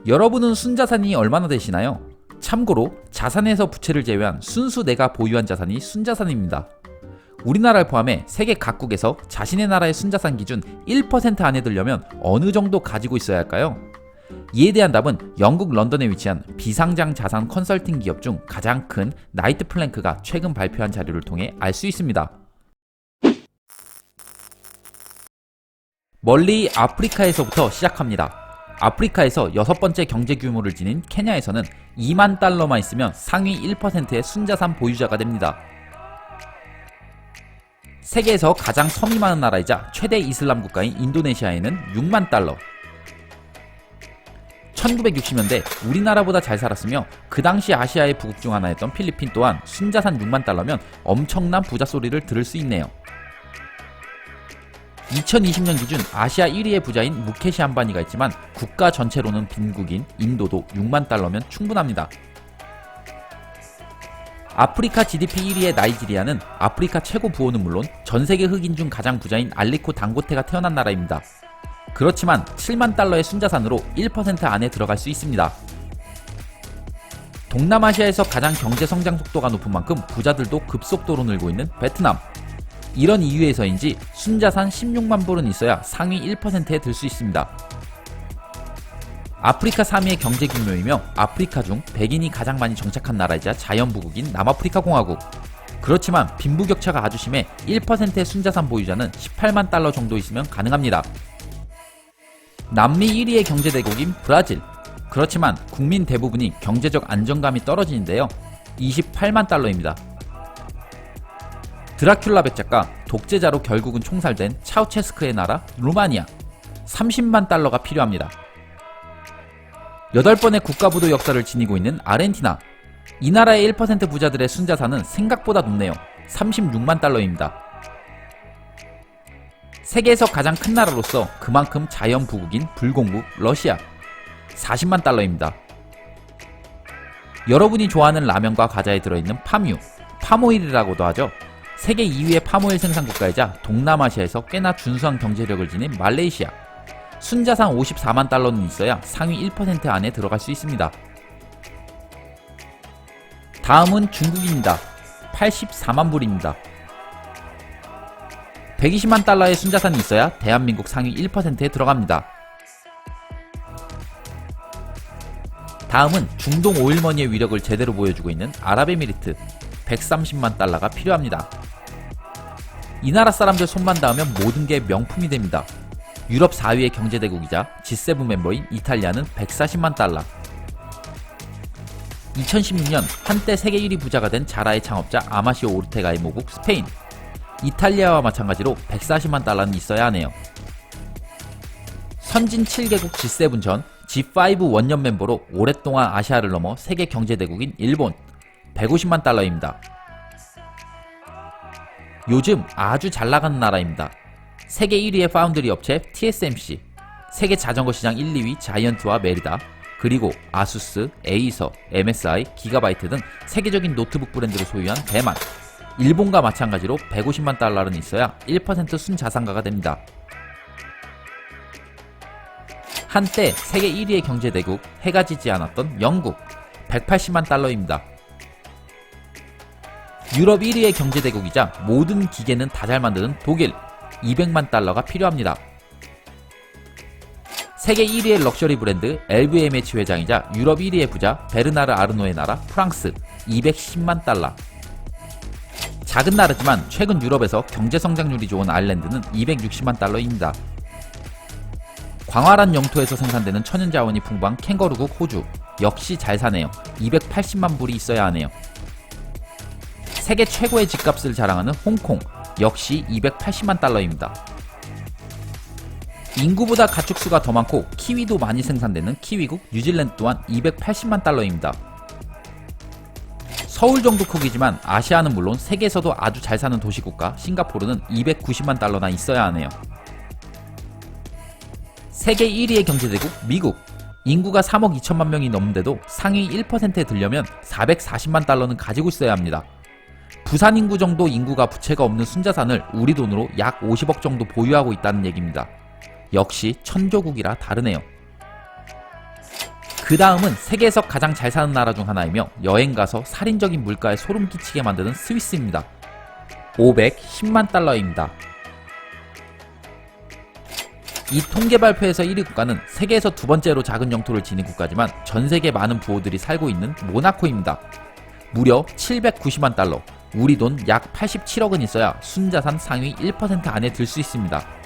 여러분은 순자산이 얼마나 되시나요? 참고로 자산에서 부채를 제외한 순수 내가 보유한 자산이 순자산입니다. 우리나라를 포함해 세계 각국에서 자신의 나라의 순자산 기준 1% 안에 들려면 어느 정도 가지고 있어야 할까요? 이에 대한 답은 영국 런던에 위치한 비상장 자산 컨설팅 기업 중 가장 큰 나이트 플랭크가 최근 발표한 자료를 통해 알 수 있습니다. 멀리 아프리카에서부터 시작합니다. 아프리카에서 6번째 경제 규모를 지닌 케냐에서는 2만 달러만 있으면 상위 1%의 순자산 보유자가 됩니다. 세계에서 가장 섬이 많은 나라이자 최대 이슬람 국가인 인도네시아에는 6만 달러. 1960년대 우리나라보다 잘 살았으며 그 당시 아시아의 부국 중 하나였던 필리핀 또한 순자산 6만 달러면 엄청난 부자 소리를 들을 수 있네요. 2020년 기준 아시아 1위의 부자인 무케시 암바니가 있지만 국가 전체로는 빈국인 인도도 6만 달러면 충분합니다. 아프리카 GDP 1위의 나이지리아는 아프리카 최고 부호는 물론 전세계 흑인 중 가장 부자인 알리코 당고테가 태어난 나라입니다. 그렇지만 7만 달러의 순자산으로 1% 안에 들어갈 수 있습니다. 동남아시아에서 가장 경제 성장 속도가 높은 만큼 부자들도 급속도로 늘고 있는 베트남. 이런 이유에서인지 순자산 16만 불은 있어야 상위 1%에 들 수 있습니다. 아프리카 3위의 경제 규모이며 아프리카 중 백인이 가장 많이 정착한 나라이자 자연부국인 남아프리카 공화국. 그렇지만 빈부격차가 아주 심해 1%의 순자산 보유자는 18만 달러 정도 있으면 가능합니다. 남미 1위의 경제대국인 브라질. 그렇지만 국민 대부분이 경제적 안정감이 떨어지는데요. 28만 달러입니다. 드라큘라 백작가, 독재자로 결국은 총살된 차우체스크의 나라 루마니아. 30만 달러가 필요합니다. 8번의 국가부도 역사를 지니고 있는 아르헨티나. 이 나라의 1% 부자들의 순자산은 생각보다 높네요. 36만 달러입니다. 세계에서 가장 큰 나라로서 그만큼 자연부국인 불공국 러시아. 40만 달러입니다. 여러분이 좋아하는 라면과 과자에 들어있는 팜유, 팜오일이라고도 하죠. 세계 2위의 팜오일 생산 국가이자 동남아시아에서 꽤나 준수한 경제력을 지닌 말레이시아. 순자산 54만 달러는 있어야 상위 1% 안에 들어갈 수 있습니다. 다음은 중국입니다. 84만 불입니다. 120만 달러의 순자산이 있어야 대한민국 상위 1%에 들어갑니다. 다음은 중동 오일머니의 위력을 제대로 보여주고 있는 아랍에미리트. 130만 달러가 필요합니다. 이 나라 사람들 손만 닿으면 모든 게 명품이 됩니다. 유럽 4위의 경제대국이자 G7 멤버인 이탈리아는 140만 달러. 2016년 한때 세계 1위 부자가 된 자라의 창업자 아마시오 오르테가의 모국 스페인. 이탈리아와 마찬가지로 140만 달러는 있어야 하네요. 선진 7개국 G7 전 G5 원년 멤버로 오랫동안 아시아를 넘어 세계 경제대국인 일본. 150만 달러입니다. 요즘 아주 잘나가는 나라입니다. 세계 1위의 파운드리 업체 TSMC, 세계 자전거 시장 1, 2위 자이언트와 메리다, 그리고 아수스, 에이서, MSI, 기가바이트 등 세계적인 노트북 브랜드를 소유한 대만. 일본과 마찬가지로 150만 달러는 있어야 1% 순자산가가 됩니다. 한때 세계 1위의 경제대국, 해가 지지 않았던 영국. 180만 달러입니다. 유럽 1위의 경제대국이자 모든 기계는 다 잘 만드는 독일. 200만 달러가 필요합니다. 세계 1위의 럭셔리 브랜드 LVMH 회장이자 유럽 1위의 부자 베르나르 아르노의 나라 프랑스. 210만 달러. 작은 나라지만 최근 유럽에서 경제성장률이 좋은 아일랜드는 260만 달러입니다. 광활한 영토에서 생산되는 천연자원이 풍부한 캥거루국 호주. 역시 잘 사네요. 280만 불이 있어야 하네요. 세계 최고의 집값을 자랑하는 홍콩. 역시 280만 달러입니다. 인구보다 가축수가 더 많고 키위도 많이 생산되는 키위국 뉴질랜드 또한 280만 달러입니다. 서울 정도 크기지만 아시아는 물론 세계에서도 아주 잘 사는 도시국가 싱가포르는 290만 달러나 있어야 하네요. 세계 1위의 경제대국 미국. 인구가 3억 2천만 명이 넘는데도 상위 1%에 들려면 440만 달러는 가지고 있어야 합니다. 부산 인구 정도 인구가 부채가 없는 순자산을 우리 돈으로 약 50억 정도 보유하고 있다는 얘기입니다. 역시 천조국이라 다르네요. 그 다음은 세계에서 가장 잘 사는 나라 중 하나이며 여행가서 살인적인 물가에 소름 끼치게 만드는 스위스입니다. 510만 달러입니다. 이 통계 발표에서 1위 국가는 세계에서 두 번째로 작은 영토를 지닌 국가지만 전 세계 많은 부호들이 살고 있는 모나코입니다. 무려 790만 달러, 우리 돈 약 87억은 있어야 순자산 상위 1% 안에 들 수 있습니다.